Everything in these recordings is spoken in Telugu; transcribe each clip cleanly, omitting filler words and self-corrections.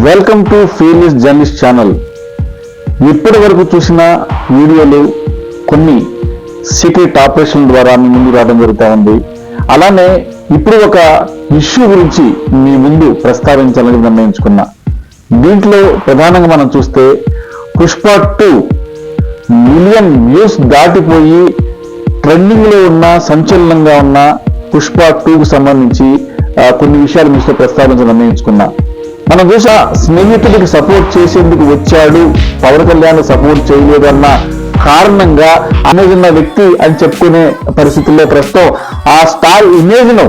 Welcome to ఫీలిస్ journalist channel. ఇప్పటి వరకు చూసిన వీడియోలు కొన్ని సీక్రెట్ ఆపరేషన్ ద్వారా మీ ముందు రావడం జరుగుతూ ఉంది. అలానే ఇప్పుడు ఒక ఇష్యూ గురించి మీ ముందు ప్రస్తావించాలని నిర్ణయించుకున్నా. దీంట్లో ప్రధానంగా మనం చూస్తే పుష్ప 2 మిలియన్ వ్యూస్ దాటిపోయి ట్రెండింగ్ లో ఉన్న సంచలనంగా ఉన్న పుష్ప 2కు సంబంధించి కొన్ని విషయాలు మీతో ప్రస్తావించాలని నిర్ణయించుకున్నా. మనం చూసా స్నేహితుడికి సపోర్ట్ చేసేందుకు వచ్చాడు, పవన్ కళ్యాణ్ సపోర్ట్ చేయలేదన్న కారణంగా ఇమేజ్ ఉన్న వ్యక్తి అని చెప్పుకునే పరిస్థితుల్లో ప్రస్తుతం ఆ స్టార్ ఇమేజ్ ను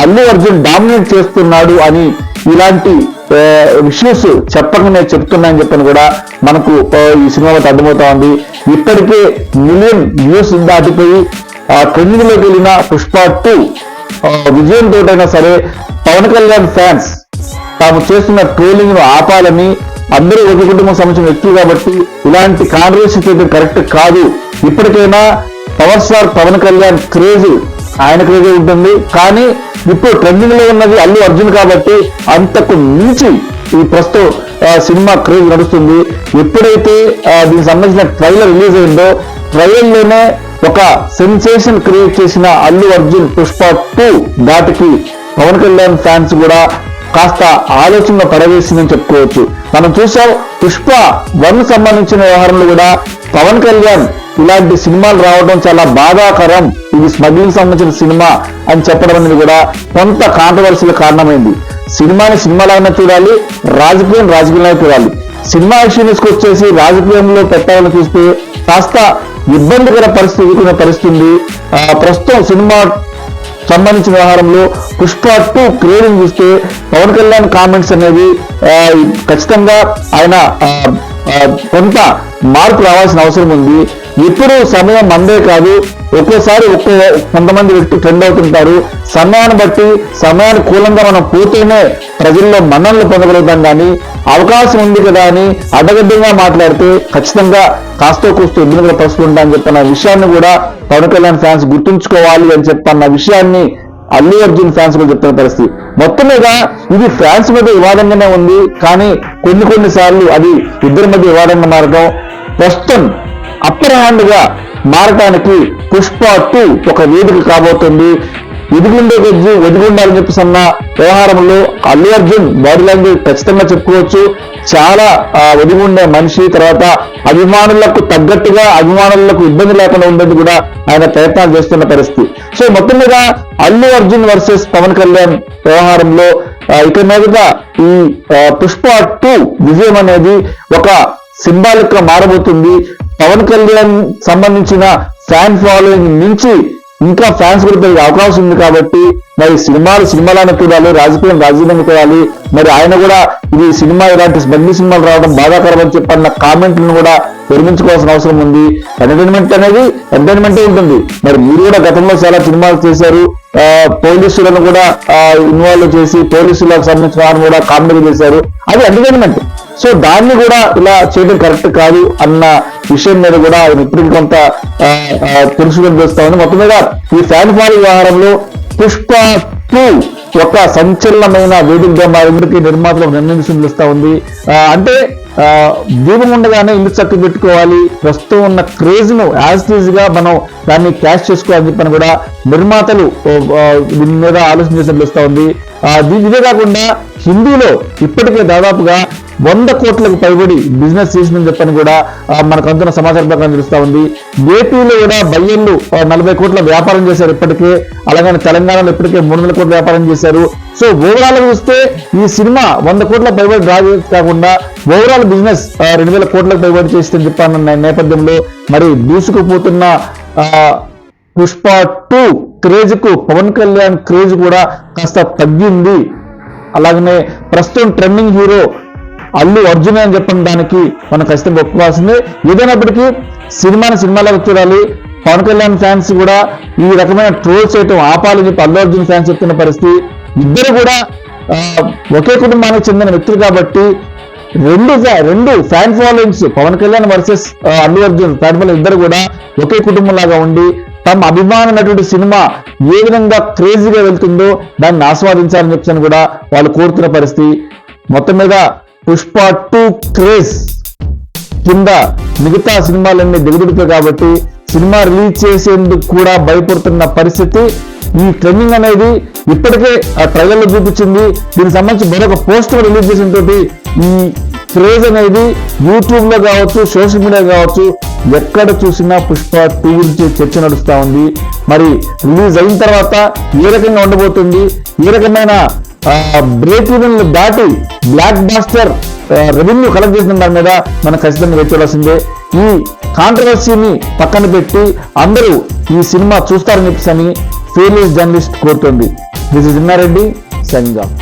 అల్లు అర్జున్ డామినేట్ చేస్తున్నాడు అని ఇలాంటి ఇష్యూస్ చెప్పకనే చెప్తున్నా అని చెప్పని కూడా మనకు ఈ సినిమా అర్థమవుతా ఉంది. ఇప్పటికే మిలియన్ వ్యూస్ దాటిపోయి ట్రెండింగ్ లోకి వెళ్ళిన పుష్ప 2 విజయంతో అయినా సరే పవన్ కళ్యాణ్ ఫ్యాన్స్ తాము చేస్తున్న ట్రోలింగ్ ను ఆపాలని, అందరూ ఒక కుటుంబం సంబంధించిన వ్యక్తులు కాబట్టి ఇలాంటి కాంట్రవర్సీ చేయడం కరెక్ట్ కాదు. ఇప్పటికైనా power star Pawan Kalyan craze ఆయన క్రేజ్ ఉంటుంది, కానీ ఇప్పుడు ట్రెండింగ్ లో ఉన్నది అల్లు అర్జున్ కాబట్టి అంతకు మించి ఈ ప్రస్తుతం సినిమా క్రేజ్ నడుస్తుంది. ఎప్పుడైతే దీనికి సంబంధించిన ట్రైలర్ రిలీజ్ అయిందో ట్రైలర్ లోనే ఒక సెన్సేషన్ క్రియేట్ చేసిన అల్లు అర్జున్ పుష్ప 2 దాటికి పవన్ కళ్యాణ్ ఫ్యాన్స్ కూడా కాస్త ఆలోచన పడవేసిందని చెప్పుకోవచ్చు. మనం చూసాం పుష్ప 1 సంబంధించిన వ్యవహారంలో కూడా పవన్ కళ్యాణ్ ఇలాంటి సినిమాలు రావడం చాలా బాధాకరం, ఇది స్మగ్లింగ్ సంబంధించిన సినిమా అని చెప్పడం అనేది కూడా కొంత కాంట్రవర్సీల కారణమైంది. సినిమాని సినిమాలాగానే చూడాలి, రాజకీయంగా చూడాలి. సినిమా విషయానికి వచ్చేసి రాజకీయంలో పెట్టాలని చూస్తే కాస్త ఇబ్బందికర పరిస్థితి పరిస్థితుంది. ప్రస్తుతం సినిమా సంబంధించిన వ్యవహారంలో పుష్ప 2 క్రేడింగ్ చూస్తే పవన్ కళ్యాణ్ కామెంట్స్ అనేవి ఖచ్చితంగా ఆయన కొంత మార్పు రావాల్సిన అవసరం ఉంది. ఎప్పుడు సమయం మందే కాదు, ఒక్కోసారి కొంతమంది వ్యక్తి ట్రెండ్ అవుతుంటారు. సమయాన్ని బట్టి సమయానుకూలంగా మనం పోతేనే ప్రజల్లో మన్ననలు పొందగలుగుతాం, కానీ అవకాశం ఉంది కదా అని అడ్డగడ్డంగా మాట్లాడితే ఖచ్చితంగా కాస్తో కూస్తూ ఇబ్బందులు పరుచుకుంటా అని చెప్పిన విషయాన్ని కూడా పవన్ కళ్యాణ్ ఫ్యాన్స్ గుర్తుంచుకోవాలి అని చెప్పన్న విషయాన్ని అల్లు అర్జున్ ఫ్యాన్స్ కూడా చెప్తున్న పరిస్థితి. మొత్తం మీద ఇది ఫ్యాన్స్ మధ్య వివాదంగానే ఉంది, కానీ కొన్నిసార్లు అది ఇద్దరి మధ్య వివాదంగా మారడం ప్రస్తుతం అప్పర్ హ్యాండ్ గా మారటానికి పుష్ప 2 ఒక వేదిక కాబోతుంది. ఎదుగుండే కొద్ది ఒదిగుండాలని చెప్పేసి అన్న వ్యవహారంలో అల్లు అర్జున్ బాడీ లాంగ్వేజ్ ఖచ్చితంగా చెప్పుకోవచ్చు. చాలా ఒదిగుండే మనిషి, తర్వాత అభిమానులకు తగ్గట్టుగా అభిమానులకు ఇబ్బంది లేకుండా ఉండేది కూడా ఆయన ప్రయత్నాలు చేస్తున్న పరిస్థితి. సో మొత్తం మీద అల్లు అర్జున్ వర్సెస్ పవన్ కళ్యాణ్ వ్యవహారంలో ఇక మీదగా ఈ పుష్ప 2 విజయం అనేది ఒక సింబాలిక్ గా మారబోతుంది. పవన్ కళ్యాణ్ సంబంధించిన ఫ్యాన్ ఫాలోయింగ్ నుంచి ఇంకా ఫ్యాన్స్ కూడా పెరిగే అవకాశం ఉంది కాబట్టి మరి సినిమాలను చూడాలి, రాజకీయంగా చూడాలి. మరి ఆయన కూడా ఇది సినిమా ఇలాంటి స్మగ్లింగ్ సినిమాలు రావడం బాధాకరం అని చెప్పన్న కామెంట్లను కూడా విరమించుకోవాల్సిన అవసరం ఉంది. ఎంటర్టైన్మెంట్ అనేది ఎంటర్టైన్మెంటే ఉంటుంది. మరి మీరు కూడా గతంలో చాలా సినిమాలు చేశారు, పోలీసులను కూడా ఇన్వాల్వ్ చేసి పోలీసులకు సంబంధించిన వారిని కూడా కామెడీ చేశారు, అది ఎంటర్టైన్మెంట్. సో దాన్ని కూడా ఇలా చేయడం కరెక్ట్ కాదు అన్న విషయం మీద కూడా ఆయన ఇప్పటికి కొంత తెలుసుకొని చేస్తా ఉంది. మొత్తం మీద ఈ ఫ్యాన్ ఫాల్ వ్యవహారంలో పుష్ప 2 ఒక సంచలనమైన వేదికగా మారిందికి నిర్మాతలకు నిర్ణయించి తెలుస్తా ఉంది. అంటే దీపం ఉండగానే ఇల్లు చక్కు పెట్టుకోవాలి, ప్రస్తుతం ఉన్న క్రేజ్ ను యాజ్ టీజ్ గా మనం దాన్ని క్యాష్ చేసుకోవాలని చెప్పని కూడా నిర్మాతలు దీని మీద ఆలోచన చేసి తెలుస్తా ఉంది. ఇదే కాకుండా హిందీలో ఇప్పటికే దాదాపుగా 100 కోట్లకు పైబడి బిజినెస్ చేసిందని చెప్పని కూడా మనకు అందుతున్న సమాచారం ప్రకారం తెలుస్తా ఉంది. ఏపీలో కూడా బయ్యర్లు 40 కోట్ల వ్యాపారం చేశారు ఇప్పటికే, అలాగే తెలంగాణలో ఇప్పటికే 300 కోట్ల వ్యాపారం చేశారు. సో ఓవరాల్ చూస్తే ఈ సినిమా 100 కోట్ల పైబడి డ్రా కాకుండా ఓవరాల్ బిజినెస్ 2000 కోట్లకు పైబడి చేస్తుందని చెప్పాను నేపథ్యంలో మరి దూసుకుపోతున్న పుష్ప 2 క్రేజ్ కు పవన్ కళ్యాణ్ క్రేజ్ కూడా కాస్త తగ్గింది. అలాగనే ప్రస్తుతం ట్రెండింగ్ హీరో అల్లు అర్జున్ అని చెప్పిన దానికి మనం ఖచ్చితంగా ఒప్పుకోవాల్సిందే. ఏదైనప్పటికీ సినిమాలాగా చూడాలి. పవన్ కళ్యాణ్ ఫ్యాన్స్ కూడా ఈ రకమైన ట్రోల్స్ చేయటం ఆపాలని చెప్పి అల్లు అర్జున్ ఫ్యాన్స్ చెప్తున్న పరిస్థితి. ఇద్దరు కూడా ఒకే కుటుంబానికి చెందిన వ్యక్తులు కాబట్టి రెండు fan followings Pawan Kalyan versus Allu Arjun fan following ఇద్దరు కూడా ఒకే కుటుంబం లాగా ఉండి తమ అభిమానమైనటువంటి సినిమా ఏ విధంగా క్రేజీగా వెళ్తుందో దాన్ని ఆస్వాదించాలని చెప్పని కూడా వాళ్ళు కోరుతున్న పరిస్థితి. మొత్తం మీద పుష్ప 2 క్రేజ్ కింద మిగతా సినిమాలన్నీ దిగుదుడిపోయి కాబట్టి సినిమా రిలీజ్ చేసేందుకు కూడా భయపడుతున్న పరిస్థితి. ఈ ట్రెండింగ్ అనేది ఇప్పటికే ఆ ట్రైలర్ లో చూపించింది. దీనికి సంబంధించి మరొక పోస్టర్ రిలీజ్ చేసిన తోటి ఈ క్రేజ్ అనేది యూట్యూబ్ లో కావచ్చు, సోషల్ మీడియా కావచ్చు, ఎక్కడ చూసినా పుష్ప 2 గురించి చర్చ నడుస్తా ఉంది. మరి రిలీజ్ అయిన తర్వాత ఏ రకంగా ఉండబోతుంది, ఏ రకమైన బ్రేక్ ఈవెన్ దాటి బ్లాక్ బాస్టర్ రెవెన్యూ కలెక్ట్ చేసిన దాని మీద మనం ఖచ్చితంగా వేచాల్సిందే. ఈ కాంట్రవర్సీని పక్కన పెట్టి అందరూ ఈ సినిమా చూస్తారని చెప్పేసి ఫెయిర్లెస్ జర్నలిస్ట్ కోరుతుంది. This is Inna Reddy signing off.